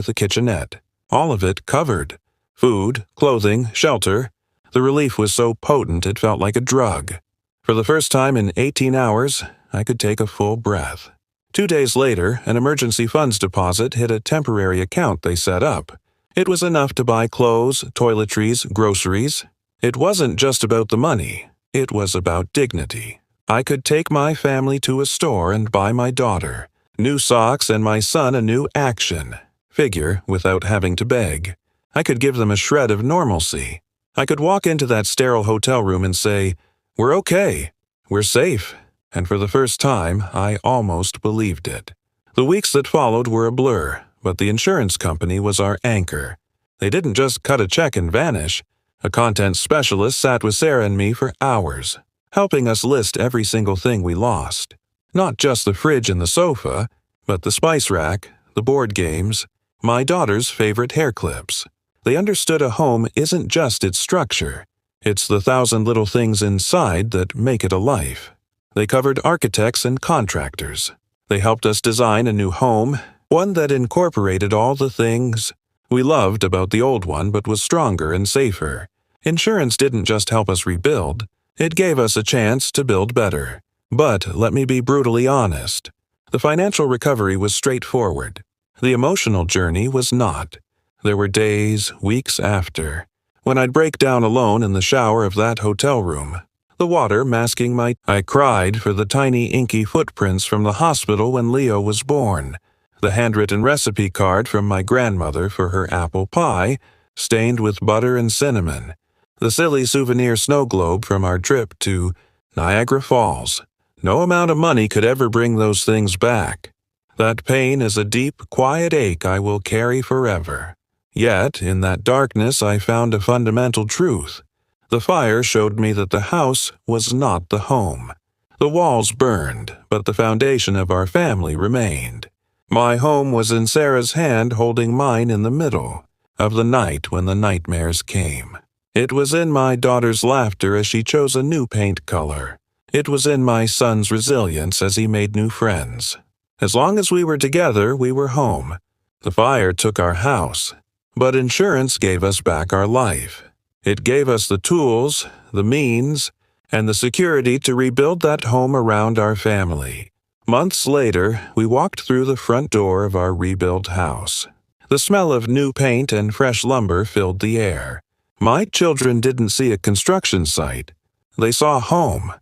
with a kitchenette. All of it covered. Food, clothing, shelter. The relief was so potent it felt like a drug. For the first time in 18 hours, I could take a full breath. 2 days later, an emergency funds deposit hit a temporary account they set up. It was enough to buy clothes, toiletries, groceries. It wasn't just about the money. It was about dignity. I could take my family to a store and buy my daughter new socks and my son a new action figure without having to beg. I could give them a shred of normalcy. I could walk into that sterile hotel room and say, "We're okay. We're safe." And for the first time, I almost believed it. The weeks that followed were a blur, but the insurance company was our anchor. They didn't just cut a check and vanish. A content specialist sat with Sarah and me for hours, helping us list every single thing we lost. Not just the fridge and the sofa, but the spice rack, the board games, my daughter's favorite hair clips. They understood a home isn't just its structure. It's the 1,000 little things inside that make it a life. They covered architects and contractors. They helped us design a new home, one that incorporated all the things we loved about the old one but was stronger and safer. Insurance didn't just help us rebuild, it gave us a chance to build better. But let me be brutally honest. The financial recovery was straightforward. The emotional journey was not. There were days, weeks after, when I'd break down alone in the shower of that hotel room, the water masking I cried for the tiny inky footprints from the hospital when Leo was born, the handwritten recipe card from my grandmother for her apple pie, stained with butter and cinnamon, the silly souvenir snow globe from our trip to Niagara Falls. No amount of money could ever bring those things back. That pain is a deep, quiet ache I will carry forever. Yet, in that darkness, I found a fundamental truth. The fire showed me that the house was not the home. The walls burned, but the foundation of our family remained. My home was in Sarah's hand holding mine in the middle of the night when the nightmares came. It was in my daughter's laughter as she chose a new paint color. It was in my son's resilience as he made new friends. As long as we were together, we were home. The fire took our house, but insurance gave us back our life. It gave us the tools, the means, and the security to rebuild that home around our family. Months later, we walked through the front door of our rebuilt house. The smell of new paint and fresh lumber filled the air. My children didn't see a construction site. They saw home.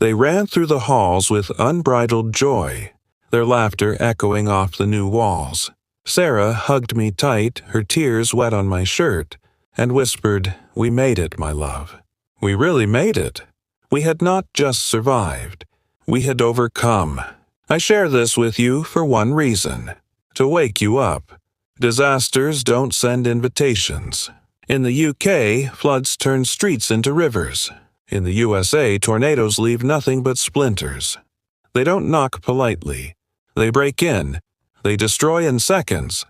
They ran through the halls with unbridled joy, their laughter echoing off the new walls. Sarah hugged me tight, her tears wet on my shirt, and whispered, "We made it, my love. We really made it. We had not just survived. We had overcome." I share this with you for one reason: to wake you up. Disasters don't send invitations. In the UK, floods turn streets into rivers. In the USA, tornadoes leave nothing but splinters. They don't knock politely. They break in. They destroy in seconds.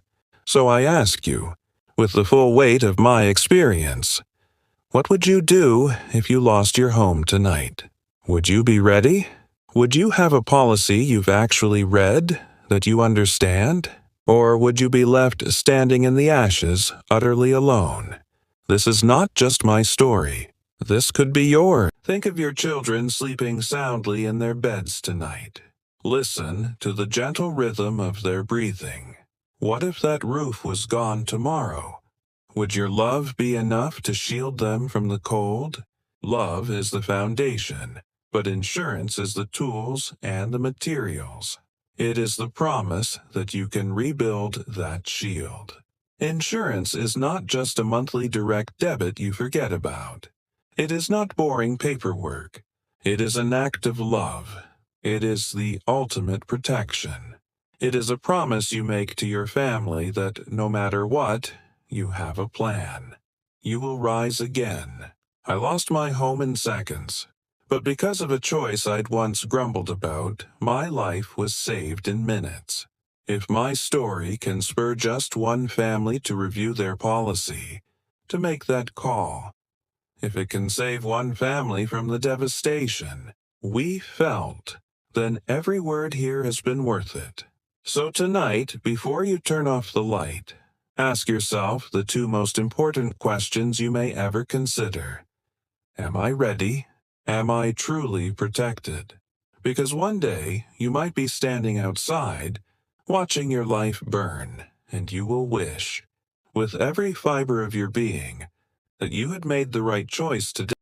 So I ask you, with the full weight of my experience, what would you do if you lost your home tonight? Would you be ready? Would you have a policy you've actually read, that you understand? Or would you be left standing in the ashes, utterly alone? This is not just my story. This could be yours. Think of your children sleeping soundly in their beds tonight. Listen to the gentle rhythm of their breathing. What if that roof was gone tomorrow? Would your love be enough to shield them from the cold? Love is the foundation, but insurance is the tools and the materials. It is the promise that you can rebuild that shield. Insurance is not just a monthly direct debit you forget about. It is not boring paperwork. It is an act of love. It is the ultimate protection. It is a promise you make to your family that no matter what, you have a plan. You will rise again. I lost my home in seconds, but because of a choice I'd once grumbled about, my life was saved in minutes. If my story can spur just one family to review their policy, to make that call, if it can save one family from the devastation we felt, then every word here has been worth it. So tonight, before you turn off the light, Ask yourself the two most important questions you may ever consider. Am I ready? Am I truly protected? Because one day you might be standing outside, watching your life burn, and you will wish, with every fiber of your being, that you had made the right choice today.